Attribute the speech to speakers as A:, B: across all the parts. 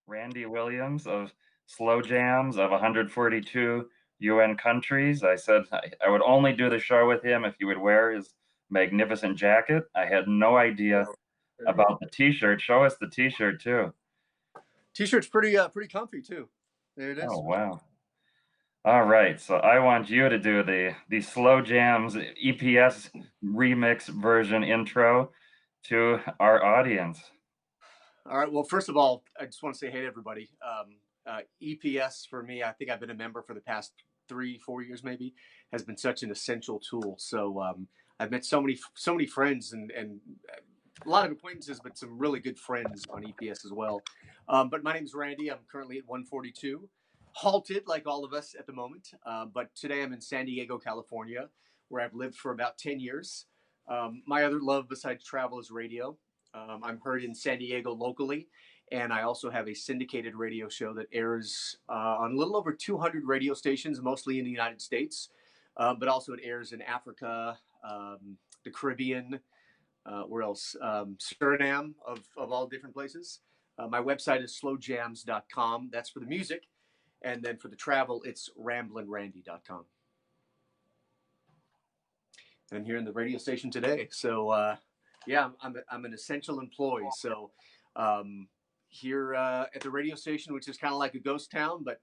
A: Randy Williams of Slow Jams of 142 UN countries. I said I would only do the show with him if he would wear his magnificent jacket. I had no idea about the t-shirt. Show us the t-shirt too.
B: T-shirt's pretty comfy too. There it is.
A: Oh, wow. All right, so I want you to do the Slow Jams EPS remix version intro to our audience.
B: All right. Well, first of all, I just want to say hey to everybody. EPS for me, I think I've been a member for the past 3-4 years, maybe, has been such an essential tool. So I've met so many friends and a lot of acquaintances, but some really good friends on EPS as well. But my name is Randy. I'm currently at 142, halted like all of us at the moment. But today I'm in San Diego, California, where I've lived for about 10 years. My other love besides travel is radio. I'm heard in San Diego locally, and I also have a syndicated radio show that airs on a little over 200 radio stations, mostly in the United States, but also it airs in Africa, the Caribbean, where else? Suriname, of all different places. My website is slowjams.com. That's for the music. And then for the travel, it's ramblinrandy.com. And I'm here in the radio station today. So, yeah, I'm an essential employee. So here at the radio station, which is kind of like a ghost town, but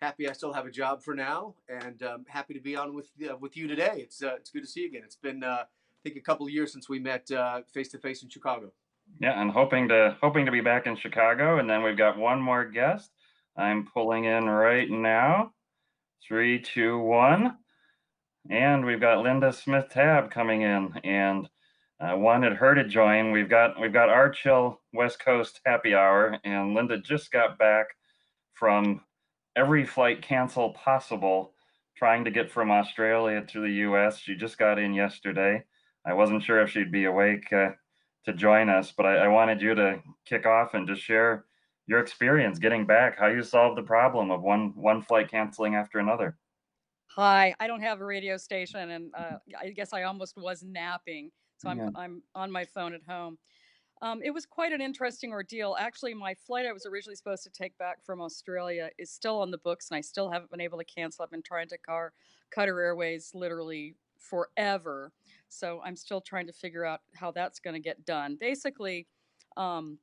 B: happy I still have a job for now, and happy to be on with you today. It's good to see you again. It's been I think a couple of years since we met face to face in Chicago.
A: Yeah, and hoping to be back in Chicago, and then we've got one more guest. I'm pulling in right now. 3, 2, 1, and we've got Linda Smith Tabb coming in, and wanted her to join. We've got our chill West Coast happy hour, and Linda just got back from every flight cancel possible, trying to get from Australia to the U.S. She just got in yesterday. I wasn't sure if she'd be awake to join us, but I wanted you to kick off and just share your experience getting back, how you solved the problem of one flight canceling after another.
C: Hi, I don't have a radio station, and I guess I almost was napping, so
A: Yeah.
C: I'm on my phone at home. It was quite an interesting ordeal. Actually, my flight I was originally supposed to take back from Australia is still on the books, and I still haven't been able to cancel. I've been trying to Qatar Airways literally forever, so I'm still trying to figure out how that's going to get done. Basically, um,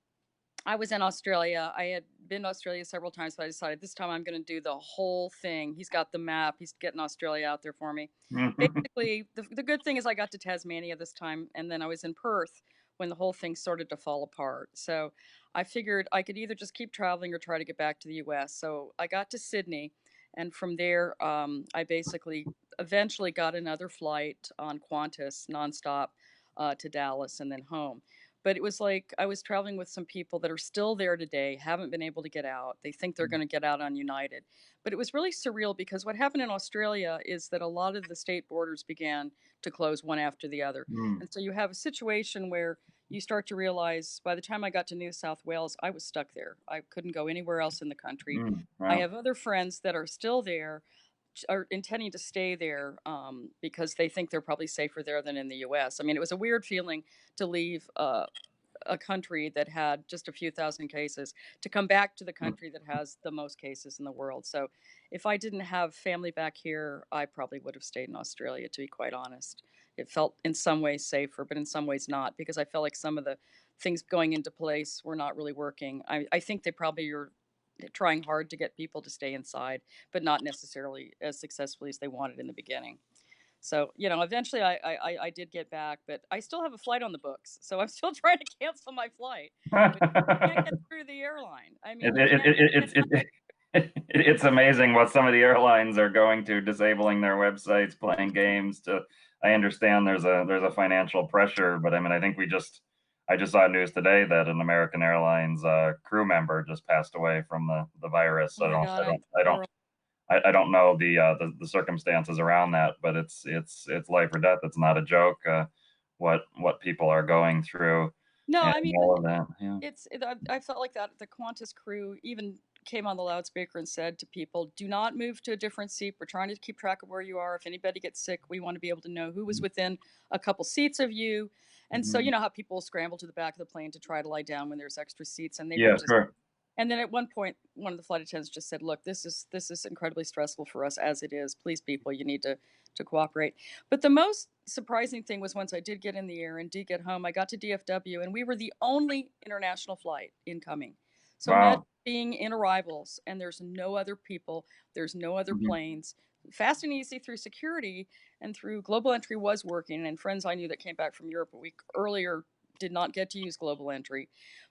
C: I was in Australia. I had been to Australia several times, but I decided this time I'm going to do the whole thing. He's got the map. He's getting Australia out there for me. Basically, the good thing is I got to Tasmania this time, and then I was in Perth when the whole thing started to fall apart. So I figured I could either just keep traveling or try to get back to the US. So I got to Sydney, and from there, I basically eventually got another flight on Qantas nonstop to Dallas and then home. But it was like I was traveling with some people that are still there today, haven't been able to get out. They think they're going to get out on United. But it was really surreal because what happened in Australia is that a lot of the state borders began to close one after the other. And so you have a situation where you start to realize by the time I got to New South Wales, I was stuck there. I couldn't go anywhere else in the country.
A: Wow.
C: I have other friends that are still there, are intending to stay there because they think they're probably safer there than in the U.S. I mean, it was a weird feeling to leave a country that had just a few thousand cases to come back to the country that has the most cases in the world. So if I didn't have family back here, I probably would have stayed in Australia, to be quite honest. It felt in some ways safer, but in some ways not, because I felt like some of the things going into place were not really working. I think they probably are trying hard to get people to stay inside, but not necessarily as successfully as they wanted in the beginning. So, eventually I did get back, but I still have a flight on the books. So I'm still trying to cancel my flight. But you can't get through the airline. I mean,
A: it's amazing what some of the airlines are going to, disabling their websites, playing games. I understand there's a financial pressure, but I mean, I just saw news today that an American Airlines crew member just passed away from the virus.
C: oh my God,
A: I don't know the circumstances around that, but it's life or death. It's not a joke. What people are going through,
C: no,
A: and
C: I mean,
A: all of that. Yeah.
C: I felt like that. The Qantas crew even came on the loudspeaker and said to people, do not move to a different seat. We're trying to keep track of where you are. If anybody gets sick, we want to be able to know who was within a couple seats of you. And so, you know how people scramble to the back of the plane to try to lie down when there's extra seats, and they
A: Yeah,
C: were just
A: sure.
C: And then at one point, one of the flight attendants just said, "Look, this is incredibly stressful for us as it is. Please, people, you need to cooperate." But the most surprising thing was once I did get in the air and did get home, I got to DFW, and we were the only international flight incoming. So imagine
A: Wow.
C: being in arrivals, and there's no other people, there's no other
A: Mhm.
C: planes. Fast and easy through security and through global entry was working. And friends I knew that came back from Europe a week earlier did not get to use global entry.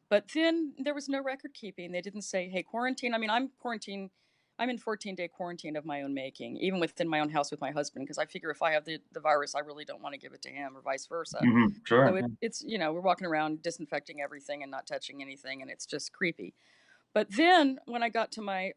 C: But then there was no record keeping. They didn't say, hey, quarantine. I mean, I'm quarantined. I'm in 14-day quarantine of my own making, even within my own house with my husband, because I figure if I have the virus, I really don't want to give it to him or vice versa. So
A: Sure.
C: it's, we're walking around disinfecting everything and not touching anything, and it's just creepy. But then when I got to my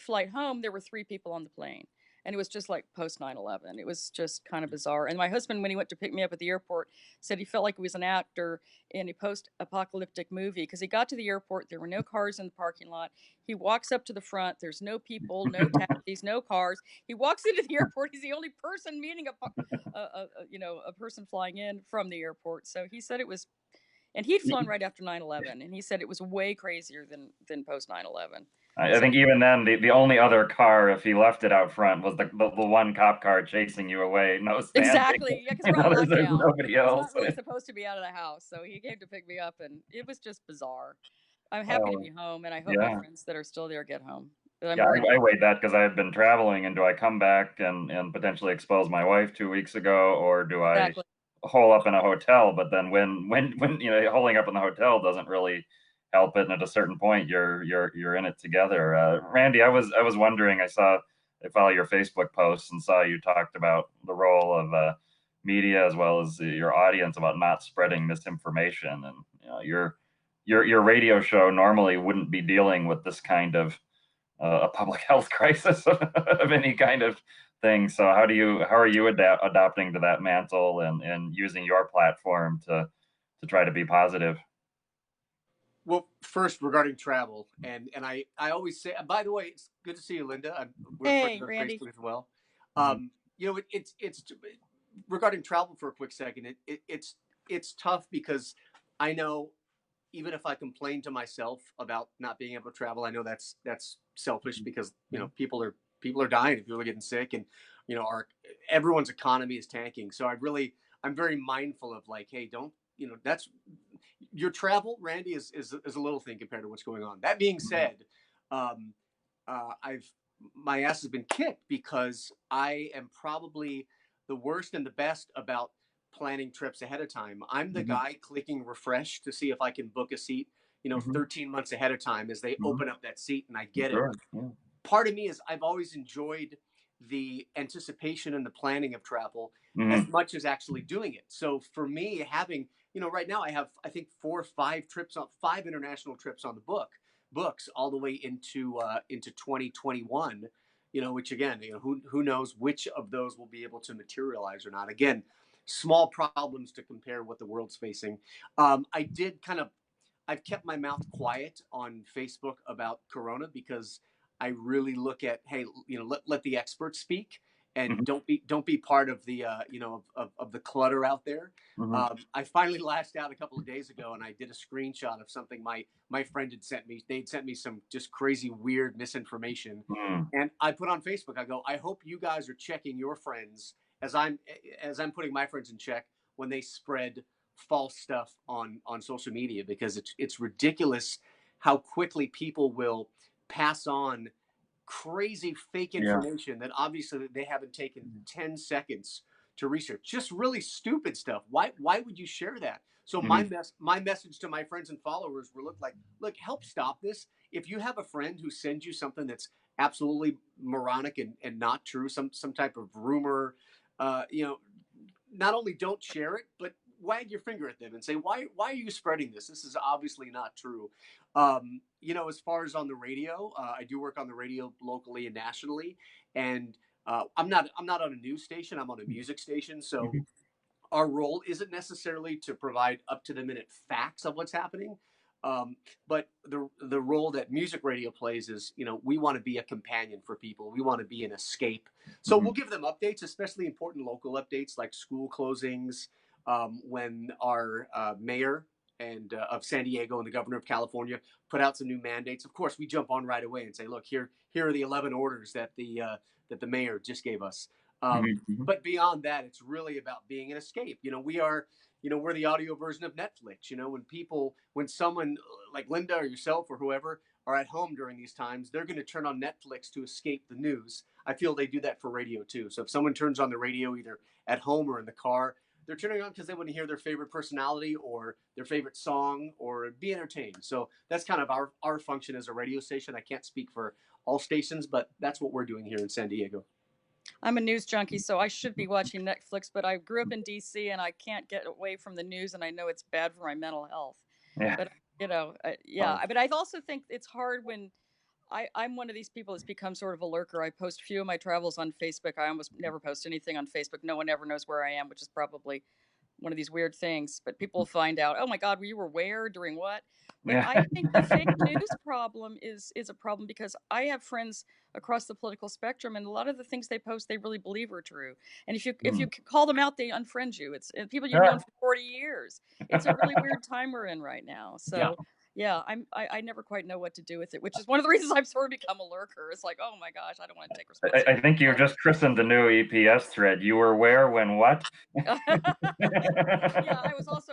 C: flight home, there were 3 people on the plane. And it was just like post 9/11. It was just kind of bizarre. And my husband, when he went to pick me up at the airport, said he felt like he was an actor in a post apocalyptic movie because he got to the airport. There were no cars in the parking lot. He walks up to the front. There's no people, no taxis, no cars. He walks into the airport. He's the only person meeting a person flying in from the airport. So he said it was, and he'd flown right after 9/11, and he said it was way crazier than post 9/11.
A: I
C: So
A: think even then, the only other car, if he left it out front, was the one cop car chasing you away. No standing.
C: exactly, yeah, because
A: You
C: we're on
A: know, there's
C: lockdown.
A: nobody
C: He's
A: else.
C: not really supposed to be out of the house, so he came to pick me up, and it was just bizarre. I'm happy to
A: Oh,
C: be home, and I hope my
A: yeah.
C: friends that are still there get home. But I'm
A: Yeah,
C: worried
A: I
C: about.
A: weighed that because I had been traveling, and do I come back and potentially expose my wife 2 weeks ago, or do I
C: Exactly.
A: hole up in a hotel? But then when holing up in the hotel doesn't really help it, and at a certain point you're in it together. Randy, I was wondering. I follow your Facebook posts and saw you talked about the role of media as well as your audience about not spreading misinformation, and your radio show normally wouldn't be dealing with this kind of a public health crisis of any kind of thing. So how are you adapting to that mantle and using your platform to try to be positive?
B: Well, first regarding travel, and I always say. By the way, it's good to see you, Linda. We're friends
C: Hey,
B: on
C: Randy.
B: Facebook as well.
A: Mhm.
B: It's regarding travel for a quick second. It's tough because I know even if I complain to myself about not being able to travel, I know that's selfish because people are dying, people are getting sick, and our everyone's economy is tanking. So I'm very mindful of like, hey, don't that's your travel, Randy, is a little thing compared to what's going on. That being said, um, I've my ass has been kicked because I am probably the worst and the best about planning trips ahead of time. I'm the
A: Mhm.
B: guy clicking refresh to see if I can book a seat,
A: Mhm.
B: 13 months ahead of time as they
A: Mhm.
B: open up that seat and I get it.
A: Sure. Yeah.
B: Part of me is I've always enjoyed the anticipation and the planning of travel as
A: Mhm.
B: much as actually doing it. So for me, having right now I have I think 4 or 5 trips on 5 international trips on the books all the way into 2021. Which again, who knows which of those will be able to materialize or not. Again, small problems to compare what the world's facing. I did kind of I've kept my mouth quiet on Facebook about Corona because I really look at, hey, let the experts speak and
A: Mhm.
B: don't be part of the of the clutter out there.
A: Mhm.
B: I finally lashed out a couple of days ago and I did a screenshot of something my friend had sent me. They'd sent me some just crazy weird misinformation,
A: Mhm.
B: and I put on Facebook. I go, I hope you guys are checking your friends as I'm putting my friends in check when they spread false stuff on social media because it's ridiculous how quickly people will pass on crazy fake
A: Yeah.
B: information that obviously they haven't taken 10 seconds to research. Just really stupid stuff. Why would you share that? So
A: Mhm.
B: my message to my friends and followers were look, help stop this. If you have a friend who sends you something that's absolutely moronic and not true, some type of rumor, uh, you know, not only don't share it, but wag your finger at them and say, why are you spreading this? This is obviously not true. As far as on the radio, I do work on the radio locally and nationally, and I'm not on a news station. I'm on a music station, so
A: Mhm.
B: our role isn't necessarily to provide up to the minute facts of what's happening. But the role that music radio plays is, we want to be a companion for people. We want to be an escape. So
A: Mhm.
B: we'll give them updates, especially important local updates like school closings. When our mayor and of San Diego and the governor of California put out some new mandates, of course we jump on right away and say, look, here are the 11 orders that the mayor just gave us.
A: Mhm.
B: But beyond that, it's really about being an escape. We're the audio version of Netflix. When someone like Linda or yourself or whoever are at home during these times, they're going to turn on Netflix to escape the news. I feel they do that for radio too. So if someone turns on the radio either at home or in the car, they're turning on because they want to hear their favorite personality or their favorite song or be entertained. So that's kind of our function as a radio station. I can't speak for all stations, but that's what we're doing here in San Diego.
C: I'm a news junkie, so I should be watching Netflix, but I grew up in DC and I can't get away from the news, and I know it's bad for my mental health.
A: Yeah.
C: But yeah. But I also think it's hard when I'm one of these people that's become sort of a lurker. I post a few of my travels on Facebook. I almost never post anything on Facebook. No one ever knows where I am, which is probably one of these weird things. But people find out, oh my God, you were where during what? But
A: Yeah.
C: I think the fake news problem is a problem because I have friends across the political spectrum, and a lot of the things they post they really believe are true. And if you call them out, they unfriend you. It's people you've known for 40 years. It's a really weird time we're in right now. So yeah, I never quite know what to do with it, which is one of the reasons I've sort of become a lurker. It's like, oh my gosh, I don't want to take responsibility.
A: I think you just christened the new EPS thread. You were where, when, what?
C: Yeah, I was also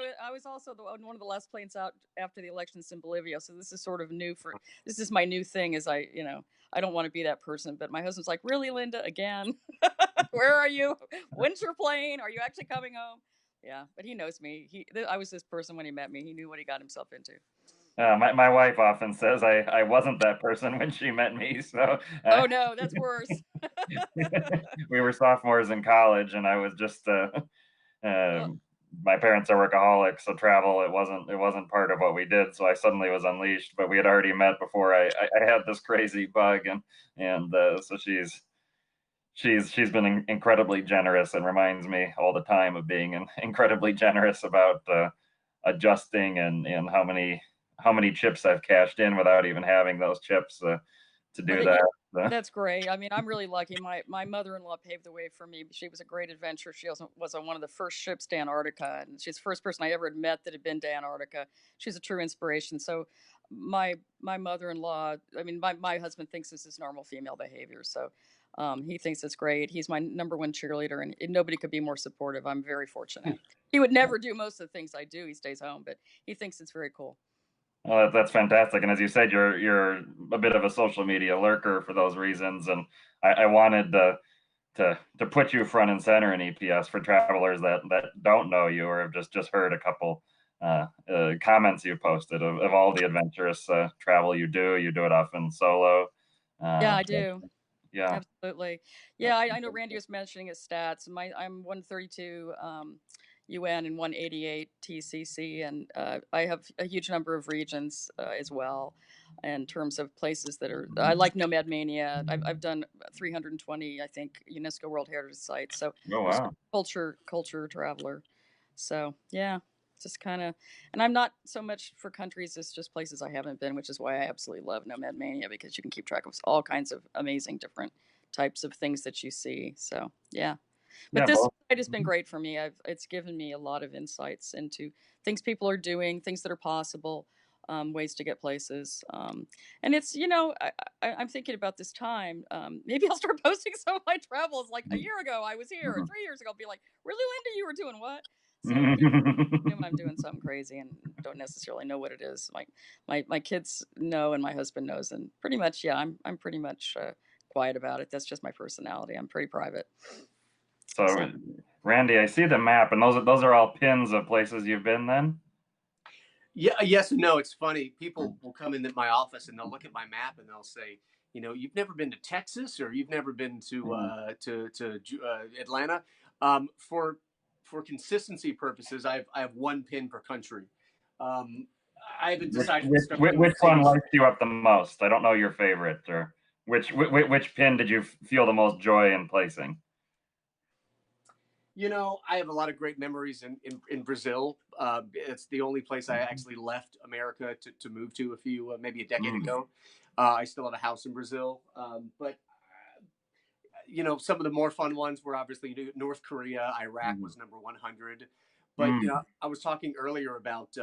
C: one of the last planes out after the elections in Bolivia. So this is sort of this is my new thing. Is I don't want to be that person, but my husband's like, really, Linda, again? Where are you? When's your plane? Are you actually coming home? Yeah, but he knows me. I was this person when he met me. He knew what he got himself into.
A: My wife often says I wasn't that person when she met me. So
C: oh no, that's worse.
A: We were sophomores in college, and I was just my parents are workaholics, so travel it wasn't part of what we did. So I suddenly was unleashed. But we had already met before I had this crazy bug, and so she's been incredibly generous and reminds me all the time of being incredibly generous about adjusting and how many chips I've cashed in without even having those chips to do that.
C: That's great. I mean, I'm really lucky. My mother-in-law paved the way for me. She was a great adventurer. She was on one of the first ships to Antarctica, and she's the first person I ever had met that had been to Antarctica. She's a true inspiration. So my mother-in-law, I mean, my husband thinks this is normal female behavior. So he thinks it's great. He's my number one cheerleader, and nobody could be more supportive. I'm very fortunate. He would never do most of the things I do. He stays home, but he thinks it's very cool.
A: Well, that's fantastic. And as you said, you're a bit of a social media lurker for those reasons. And I wanted to put you front and center in EPS for travelers that don't know you or have just heard a couple comments you posted of all the adventurous travel you do. You do it often solo.
C: Yeah, I do.
A: Yeah,
C: absolutely. Yeah, I know Randy was mentioning his stats. I'm 132 UN and 188 TCC, and I have a huge number of regions as well. In terms of places that are, I like Nomad Mania. I've done 320, I think, UNESCO World Heritage sites. So,
A: oh wow,
C: culture traveler. So yeah, just kind of, and I'm not so much for countries as just places I haven't been, which is why I absolutely love Nomad Mania, because you can keep track of all kinds of amazing different types of things that you see. So yeah. But this site has been great for me. It's given me a lot of insights into things people are doing, things that are possible, ways to get places. And it's, I'm thinking about this time. Maybe I'll start posting some of my travels. Like a year ago, I was here, or 3 years ago, I'll be like, really, Linda, you were doing what? So when I'm doing something crazy and don't necessarily know what it is. My kids know, and my husband knows, and pretty much, yeah, I'm pretty much quiet about it. That's just my personality. I'm pretty private.
A: So, Randy, I see the map, and those are all pins of places you've been then?
B: Yeah, yes and no. It's funny. People will come into my office and they'll look at my map and they'll say, you've never been to Texas, or you've never been to Atlanta. For consistency purposes, I have one pin per country. I haven't decided
A: which one lights you up the most. I don't know your favorite, or which pin did you feel the most joy in placing?
B: I have a lot of great memories in Brazil. It's the only place I actually left America to move to maybe a decade ago. I still have a house in Brazil. But some of the more fun ones were obviously North Korea. Iraq was number 100. But, I was talking earlier about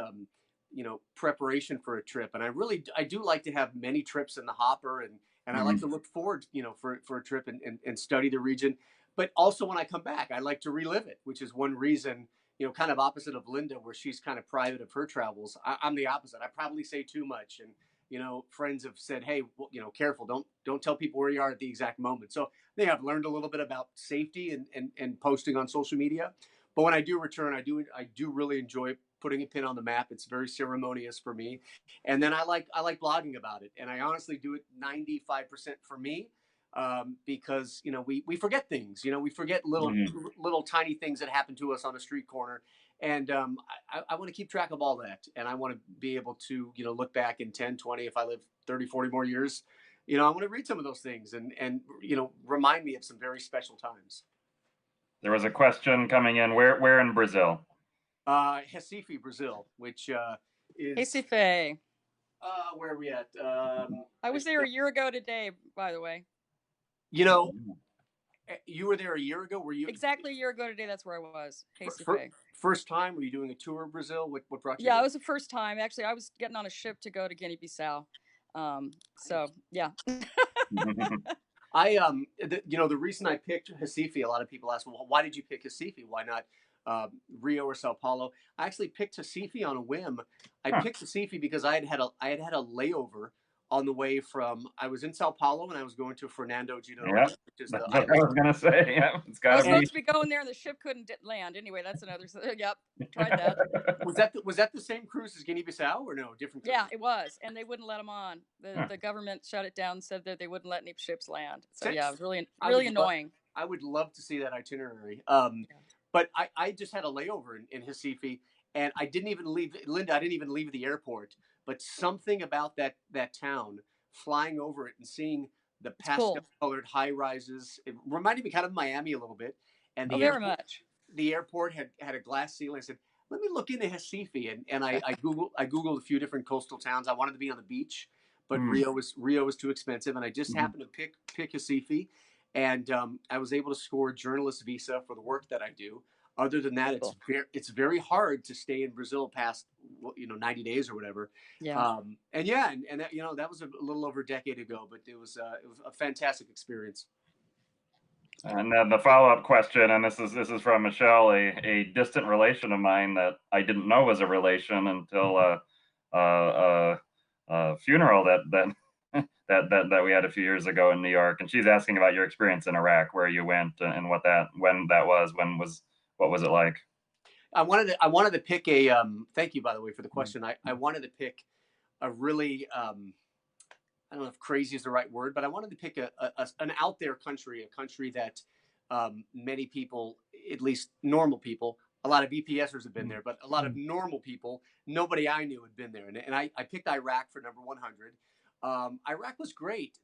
B: preparation for a trip. And I do like to have many trips in the hopper, and I like to look forward, for a trip and study the region. But also when I come back, I like to relive it, which is one reason, kind of opposite of Linda, where she's kind of private of her travels. I'm the opposite. I probably say too much. And, friends have said, hey, well, careful, don't tell people where you are at the exact moment. So I think I've learned a little bit about safety and posting on social media. But when I do return, I do really enjoy putting a pin on the map. It's very ceremonious for me. And then I like blogging about it. And I honestly do it 95% for me, because we forget things. We forget little tiny things that happen to us on a street corner, and I want to keep track of all that, and I want to be able to look back in 10, 20, if I live 30, 40 more years, I want to read some of those things and remind me of some very special times.
A: There was a question coming in. Where in Brazil?
B: Recife, Brazil, which is
C: Recife.
B: Where are we at?
C: I was there a year ago today, by the way.
B: You were there a year ago. Were you
C: exactly a year ago today? That's where I was. Recife.
B: First time? Were you doing a tour of Brazil? What brought you?
C: Yeah,
B: there?
C: it was the first time. Actually, I was getting on a ship to go to Guinea-Bissau. So yeah.
B: The reason I picked Recife, a lot of people ask, well, why did you pick Recife? Why not Rio or Sao Paulo? I actually picked Recife on a whim. I picked Recife because I had had a layover on the way from. I was in Sao Paulo and I was going to Fernando de Noronha, which is
A: That's what I was gonna say. Yeah, it's got
C: I was supposed to be going there, and the ship couldn't land. Anyway, that's another. Yep, tried that.
B: Was that the same cruise as Guinea-Bissau or no? Different cruise?
C: Yeah, it was, and they wouldn't let them on. The government shut it down, and said that they wouldn't let any ships land. So yeah, it was really annoying.
B: I would love to see that itinerary. But I just had a layover in Recife, and I didn't even leave Linda. I didn't even leave the airport. But something about that town, flying over it and seeing the pastel-colored high rises, it reminded me kind of Miami a little bit. And
C: very much.
B: The airport had a glass ceiling. I said, let me look into Recife, and I googled a few different coastal towns. I wanted to be on the beach, but Rio was too expensive, and I just happened to pick Recife, and I was able to score a journalist visa for the work that I do. Other than that, it's very hard to stay in Brazil past 90 days or whatever.
C: Yeah.
B: And that, that was a little over a decade ago, but it was a fantastic experience.
A: And then the follow-up question, and this is from Michelle, a distant relation of mine that I didn't know was a relation until a funeral that we had a few years ago in New York, and she's asking about your experience in Iraq, where you went, and what was it like?
B: I wanted to pick a. Thank you, by the way, for the question. I wanted to pick a really. I don't know if crazy is the right word, but I wanted to pick an out there country, a country that many people, at least normal people, a lot of EPSers have been there, but a lot of normal people, nobody I knew had been there. And I picked Iraq for number 100. Iraq was great.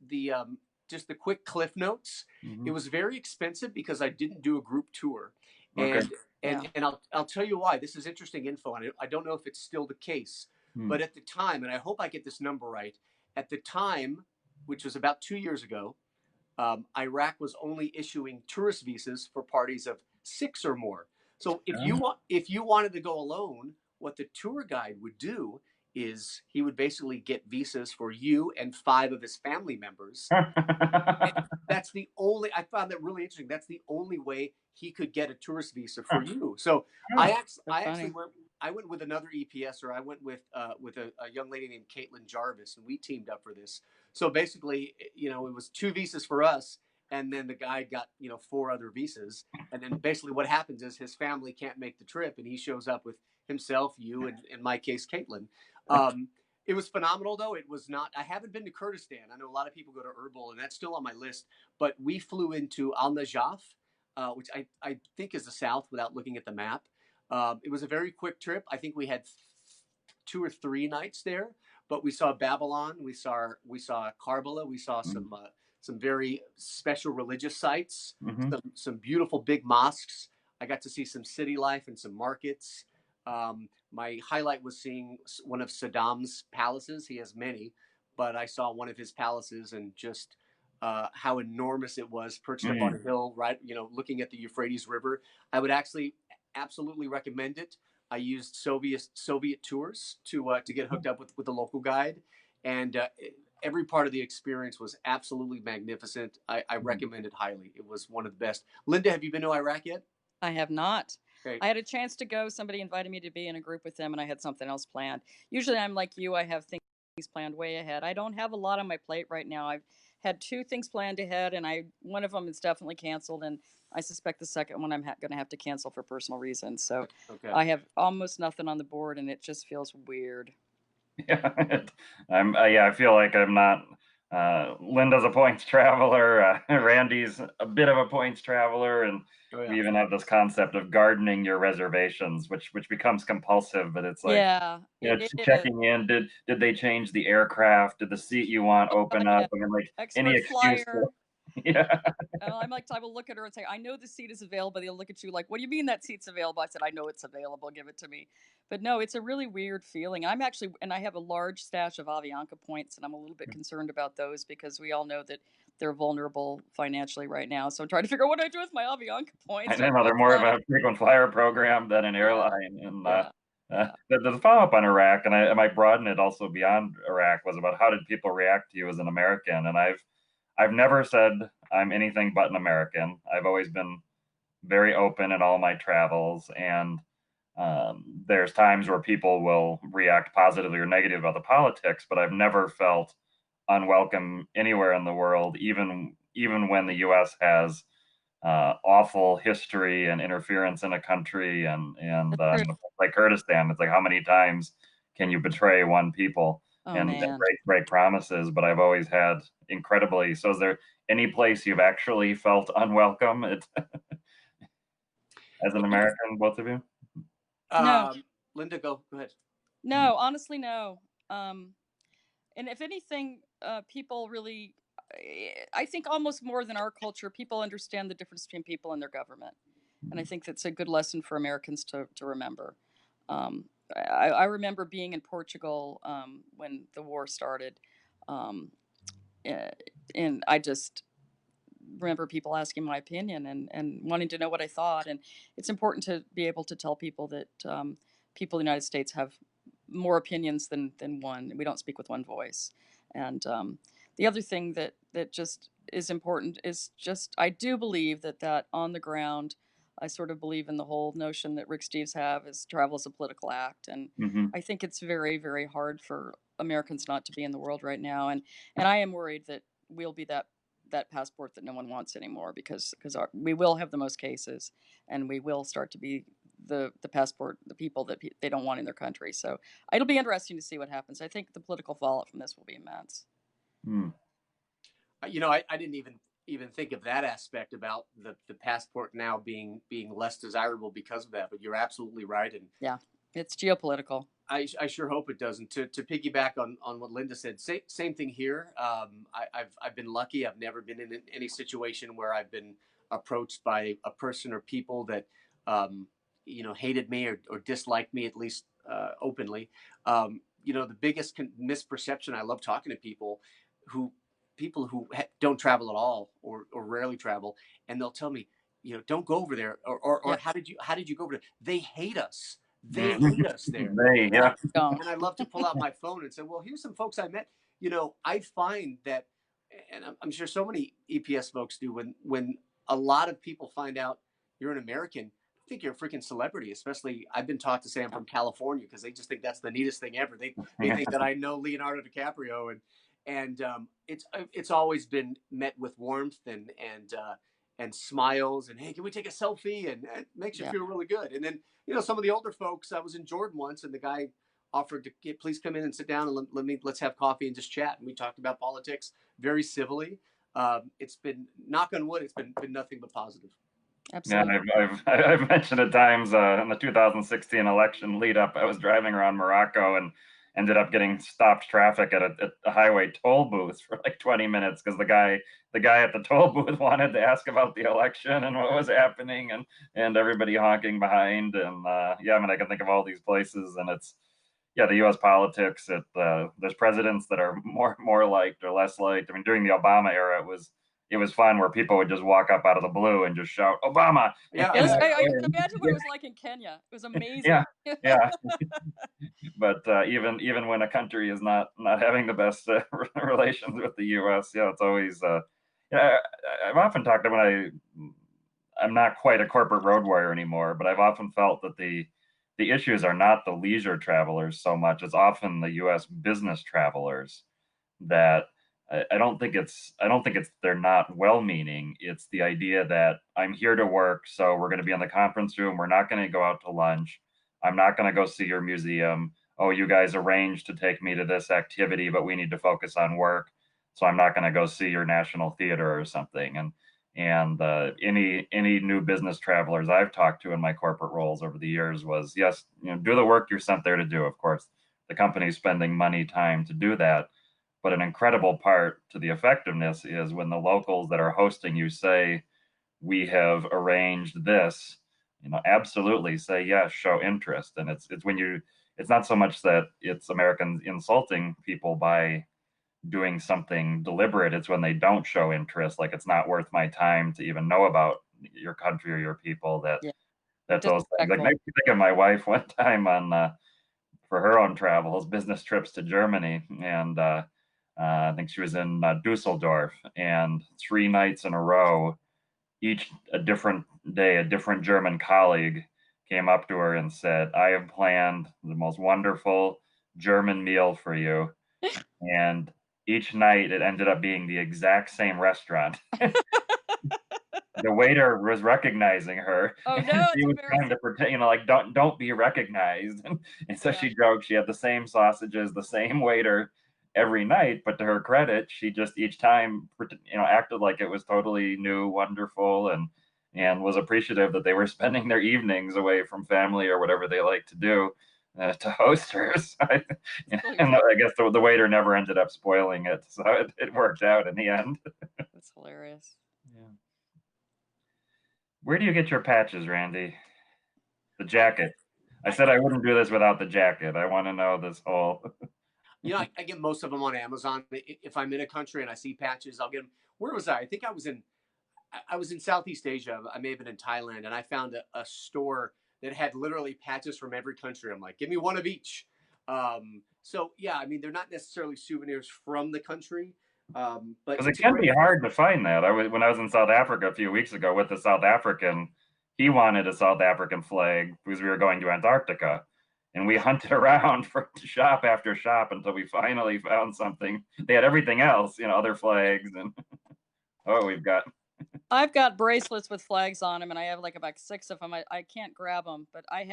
B: Just the quick cliff notes. It was very expensive because I didn't do a group tour.
A: Okay.
B: And I'll tell you why. This is interesting info, and I don't know if it's still the case, but at the time, and I hope I get this number right, at the time, which was about 2 years ago, Iraq was only issuing tourist visas for parties of 6 or more. So if you wanted to go alone, what the tour guide would do is he would basically get visas for you and 5 of his family members. That's the only, I found that really interesting. That's the only way he could get a tourist visa for you. So I went with another EPSer. I went with a young lady named Caitlin Jarvis, and we teamed up for this. So basically, it was 2 visas for us, and then the guy got 4 other visas. And then basically what happens is his family can't make the trip, and he shows up with himself, you, and in my case, Caitlin. It was phenomenal, though. It was not. I haven't been to Kurdistan. I know a lot of people go to Erbil, and that's still on my list. But we flew into Al Najaf, which I think is the south without looking at the map. It was a very quick trip. I think we had 2 or 3 nights there. But we saw Babylon. We saw Karbala. We saw some very special religious sites. Some beautiful big mosques. I got to see some city life and some markets. My highlight was seeing one of Saddam's palaces. He has many, but I saw one of his palaces and just how enormous it was, perched up on a hill, right? Looking at the Euphrates River. I would actually absolutely recommend it, I used Soviet tours to get hooked up with the local guide, and every part of the experience was absolutely magnificent. I recommend it highly. It was one of the best. Linda, have you been to Iraq yet?
C: I have not.
B: Okay.
C: I had a chance to go. Somebody invited me to be in a group with them, and I had something else planned. Usually, I'm like you. I have things planned way ahead. I don't have a lot on my plate right now. I've had two things planned ahead, and one of them is definitely canceled, and I suspect the second one I'm going to have to cancel for personal reasons. So
B: Okay.
C: I have almost nothing on the board, and it just feels weird.
A: Yeah, I feel like I'm not. Linda's a points traveler. Randy's a bit of a points traveler, and
B: Oh, yeah.
A: we even have this concept of gardening your reservations, which becomes compulsive. But it's like,
C: Yeah,
A: checking in. Did they change the aircraft? Did the seat you want open up?
C: yeah.
A: I mean, like any
C: Expert
A: excuse.
C: flyer.
A: Yeah.
C: I'm like, I will look at her and say, I know the seat is available. They'll look at you like, what do you mean that seat's available? I said, I know it's available. Give it to me. But no, it's a really weird feeling. And I have a large stash of Avianca points, and I'm a little bit concerned about those because we all know that they're vulnerable financially right now. So I'm trying to figure out what I do with my Avianca points.
A: I know they're more of a frequent flyer program than an airline. And the follow-up on Iraq, and I might broaden it also beyond Iraq, was about how did people react to you as an American? And I've never said I'm anything but an American. I've always been very open in all my travels, and there's times where people will react positively or negative about the politics, but I've never felt unwelcome anywhere in the world, even when the U.S. has awful history and interference in a country, and like Kurdistan, it's like how many times can you betray one people and break promises? But I've always had incredibly. So, is there any place you've actually felt unwelcome? As an American, both of you?
C: No.
B: Linda, go ahead.
C: No, honestly, no. And if anything, people really, I think almost more than our culture, people understand the difference between people and their government. And I think that's a good lesson for Americans to remember. I remember being in Portugal when the war started. And I just remember people asking my opinion and wanting to know what I thought. And it's important to be able to tell people that people in the United States have more opinions than one. We don't speak with one voice. And the other thing that just is important is just, I do believe that on the ground, I sort of believe in the whole notion that Rick Steves have is travel is a political act. And I think it's very, very hard for Americans not to be in the world right now. And I am worried that we'll be that passport that no one wants anymore because we will have the most cases, and we will start to be the passport, the people that they don't want in their country. So it'll be interesting to see what happens. I think the political fallout from this will be immense.
B: You know, I didn't even think of that aspect about the passport now being less desirable because of that. But you're absolutely right. And
C: yeah, it's geopolitical.
B: I sure hope it doesn't. To piggyback on what Linda said, same thing here. I've been lucky. I've never been in any situation where I've been approached by a person or people that hated me or disliked me, at least openly. The biggest misperception. I love talking to people who don't travel at all or rarely travel, and they'll tell me, don't go over there, or how did you go over there? They hate us. They hate us there. And I love to pull out my phone and say, well, here's some folks I met. I find that, and I'm sure so many EPS folks do, when a lot of people find out you're an American, I think you're a freaking celebrity. Especially, I've been taught to say I'm from California because they just think that's the neatest thing ever. They think that I know Leonardo DiCaprio, and it's always been met with warmth and smiles, and hey, can we take a selfie? And it makes you feel really good. And then some of the older folks. I was in Jordan once, and the guy offered to please come in and sit down and let's have coffee and just chat. And we talked about politics very civilly. It's been, knock on wood, it's been nothing but positive.
C: Absolutely.
A: Yeah, I've mentioned at times in the 2016 election lead up, I was driving around Morocco and ended up getting stopped traffic at a highway toll booth for like 20 minutes because the guy at the toll booth wanted to ask about the election and what was happening, and everybody honking behind. And I mean, I can think of all these places, and it's the U.S. politics. There's presidents that are more liked or less liked. I mean, during the Obama era, it was it was fun where people would just walk up out of the blue and just shout Obama.
B: Yeah,
C: Yes,
B: yeah.
C: I can imagine what it was like in Kenya. It was amazing.
A: Yeah, yeah. But even when a country is not having the best relations with the U.S., yeah, it's always. Yeah, I've often talked to I'm not quite a corporate road warrior anymore, but I've often felt that the issues are not the leisure travelers so much. It's often the U.S. business travelers that I don't think it's they're not well-meaning. It's the idea that I'm here to work, so we're going to be in the conference room. We're not going to go out to lunch. I'm not going to go see your museum. Oh, you guys arranged to take me to this activity, but we need to focus on work, so I'm not going to go see your National Theater or something. And any new business travelers I've talked to in my corporate roles over the years was yes, do the work you're sent there to do. Of course, the company's spending money, time to do that, but an incredible part to the effectiveness is when the locals that are hosting you say, "We have arranged this." Absolutely say yes, show interest, and it's when you. It's not so much that it's Americans insulting people by doing something deliberate. It's when they don't show interest, like it's not worth my time to even know about your country or your people.
C: Yeah,
A: That those things. Like
C: disrespectful.
A: makes me think of my wife one time on for her own travels, business trips to Germany, and I think she was in Dusseldorf, and 3 nights in a row, each a different day, a different German colleague came up to her and said, "I have planned the most wonderful German meal for you," and each night it ended up being the exact same restaurant. The waiter was recognizing her,
C: Oh
A: and
C: no,
A: she
C: it's
A: was trying
C: embarrassing.
A: to pretend, like don't be recognized. And so
C: Yeah.
A: she joked she had the same sausages, the same waiter every night, but to her credit, she just each time acted like it was totally new, wonderful, and was appreciative that they were spending their evenings away from family or whatever they like to do. To host her, and I guess the waiter never ended up spoiling it, so it worked out in the end.
C: That's hilarious.
A: Yeah. Where do you get your patches, Randy? The jacket. I said I wouldn't do this without the jacket. I want to know this whole.
B: I get most of them on Amazon. If I'm in a country and I see patches, I'll get them. Where was I? I think I was in Southeast Asia. I may have been in Thailand, and I found a store that had literally patches from every country. I'm like, give me one of each. So yeah, I mean, they're not necessarily souvenirs from the country, but
A: Because it
B: it's a
A: can be
B: great.
A: hard to find that. When I was in South Africa a few weeks ago with the South African, he wanted a South African flag because we were going to Antarctica, and we hunted around for shop after shop until we finally found something. They had everything else, other flags, and oh, we've got.
C: I've got bracelets with flags on them, and I have like about 6 of them. I can't grab them, but I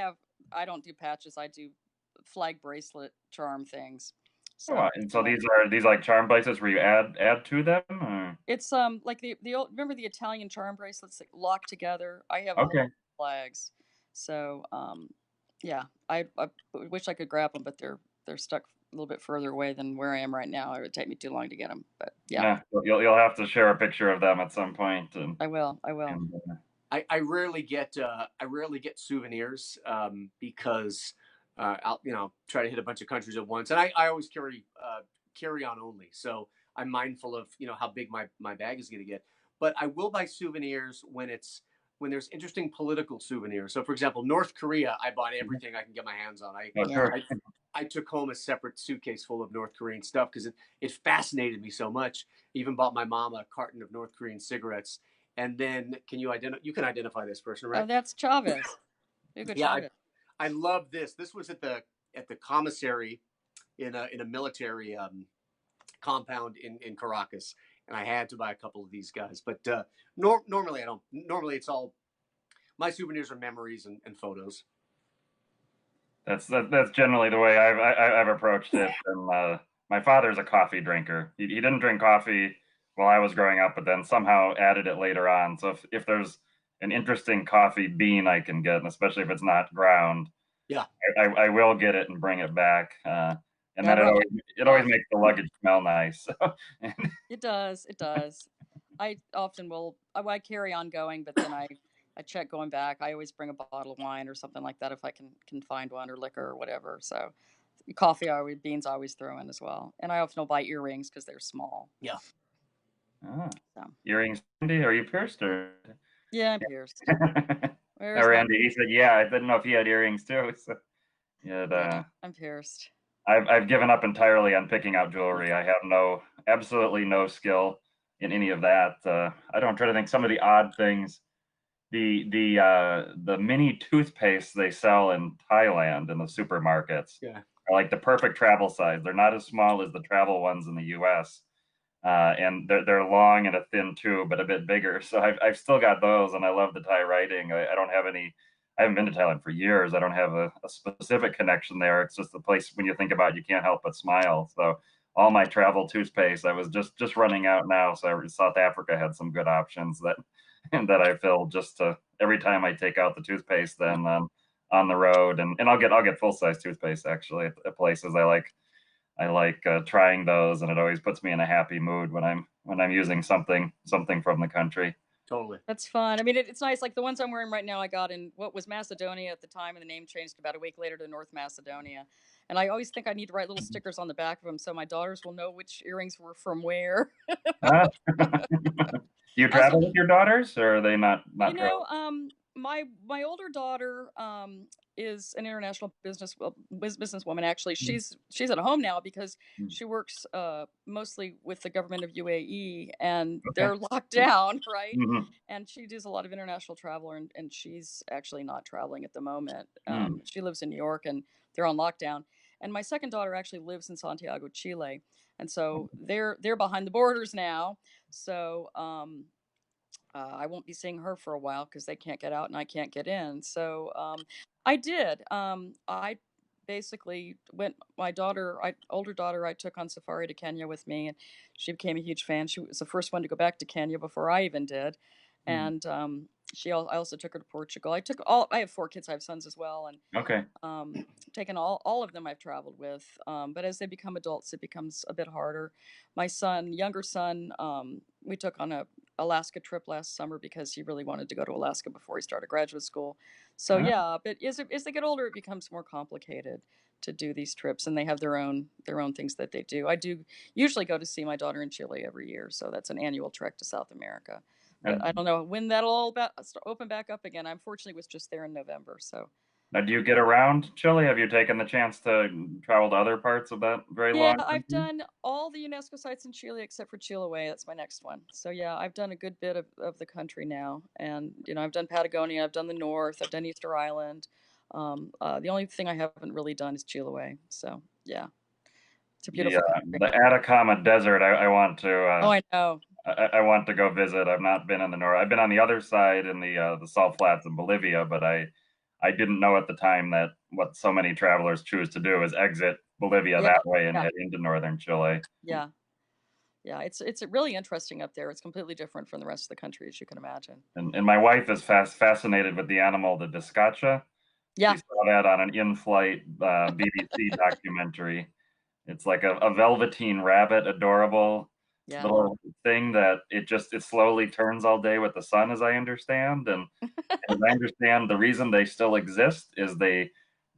C: don't do patches. I do flag bracelet charm things.
A: Oh,
C: So
A: and so
C: anyway,
A: these like charm places where you add to them. Or?
C: it's like the old, remember the Italian charm bracelets that lock together? I have a whole
A: Okay.
C: flags. So yeah, I wish I could grab them, but they're stuck a little bit further away than where I am right now. It would take me too long to get them. But yeah,
A: Yeah, you'll have to share a picture of them at some point,
C: I will. I will.
A: and
B: I rarely get souvenirs because I'll try to hit a bunch of countries at once, and I always carry on only. So I'm mindful of how big my bag is going to get. But I will buy souvenirs when there's interesting political souvenirs. So for example, North Korea, I bought everything I can get my hands on.
A: oh,
C: Yeah.
A: sure.
B: I took home a separate suitcase full of North Korean stuff because it fascinated me so much. Even bought my mom a carton of North Korean cigarettes. And then, you can identify this person,
C: Oh,
B: right?
C: that's Chavez. Hugo
B: Yeah,
C: Chavez.
B: I love this. This was at the commissary in a military compound in Caracas, and I had to buy a couple of these guys. But normally I don't. Normally it's all my souvenirs are memories and photos.
A: That's generally the way I've approached it. And my father's a coffee drinker. He didn't drink coffee while I was growing up, but then somehow added it later on. So if there's an interesting coffee bean I can get, and especially if it's not ground,
B: Yeah,
A: I will get it and bring it back. And
C: Yeah,
A: then
C: right.
A: it always makes the luggage smell nice. So,
C: It does. It does. I often will. I carry on going, but then I check going back. I always bring a bottle of wine or something like that if I can find one, or liquor or whatever. So beans I always throw in as well. And I often will buy earrings because they're small.
B: yeah.
A: Ah,
C: So
A: earrings, Randy? Are you pierced or?
C: yeah, I'm pierced.
A: No,
C: Where's my
A: Randy, he said, yeah, I didn't know if he had earrings too. So, yeah,
C: yeah, I'm pierced.
A: I've given up entirely on picking out jewelry. I have absolutely no skill in any of that. I don't try to think some of the odd things. The mini toothpaste they sell in Thailand in the supermarkets
B: Yeah.
A: are like the perfect travel size. They're not as small as the travel ones in the U.S. And they're long and a thin tube, but a bit bigger. So I've still got those, and I love the Thai writing. I don't have any. I haven't been to Thailand for years. I don't have a specific connection there. It's just a place when you think about it, you can't help but smile. So all my travel toothpaste, I was just running out now. So South Africa had some good options that and that I fill just to every time I take out the toothpaste, then on the road, and I'll get full size toothpaste actually at places. I like trying those, and it always puts me in a happy mood when I'm using something from the country.
B: Totally.
C: That's fun. I mean, it's nice. Like the ones I'm wearing right now, I got in what was Macedonia at the time, and the name changed about a week later to North Macedonia. And I always think I need to write little stickers on the back of them so my daughters will know which earrings were from where.
A: Uh, do you
C: I also,
A: travel with your daughters, or are they
C: you
A: not
C: know,
A: travel?
C: my older daughter is an international businesswoman. Actually, she's at home now because
A: Mm,
C: she works mostly with the government of UAE, and
A: okay.
C: they're locked down, right?
A: Hmm.
C: And she does a lot of international travel, and she's actually not traveling at the moment.
A: Mm.
C: She lives in New York, and they're on lockdown. And my second daughter actually lives in Santiago, Chile, and so they're behind the borders now. So I won't be seeing her for a while because they can't get out and I can't get in. So I did. I basically went. My daughter, older daughter, I took on safari to Kenya with me, and she became a huge fan. She was the first one to go back to Kenya before I even did,
A: Mm.
C: and I also took her to Portugal. I took all. I have 4 kids. I have sons as well, and
A: Okay.
C: taken all of them I've traveled with. But as they become adults, it becomes a bit harder. My son, younger son, we took on a Alaska trip last summer because he really wanted to go to Alaska before he started graduate school. So
A: Uh,
C: yeah, but as they get older, it becomes more complicated to do these trips, and they have their own things that they do. I do usually go to see my daughter in Chile every year, so that's an annual trek to South America. But I
A: and
C: don't know when that'll all open back up again. I unfortunately was just there in November, so
A: now, do you get around Chile? Have you taken the chance to travel to other parts of that very
C: yeah,
A: long
C: I've
A: country?
C: done all the UNESCO sites in Chile except for Chiloé. That's my next one. So yeah, I've done a good bit of the country now, and I've done Patagonia, I've done the North, I've done Easter Island. The only thing I haven't really done is Chiloé. So yeah, it's a
A: The
C: beautiful country.
A: the Atacama Desert. I want to
C: Oh, I know.
A: I want to go visit. I've not been in the north. I've been on the other side in the salt flats in Bolivia, but I didn't know at the time that what so many travelers choose to do is exit Bolivia
C: Yeah,
A: that way and
C: yeah,
A: head into northern Chile.
C: yeah, yeah. It's really interesting up there. It's completely different from the rest of the country, as you can imagine.
A: And my wife is fascinated with the animal, the Discacha. She
C: Yeah,
A: saw that on an in-flight BBC documentary. It's like a velveteen rabbit, adorable
C: yeah,
A: little thing that it slowly turns all day with the sun, as I understand. And as I understand, the reason they still exist is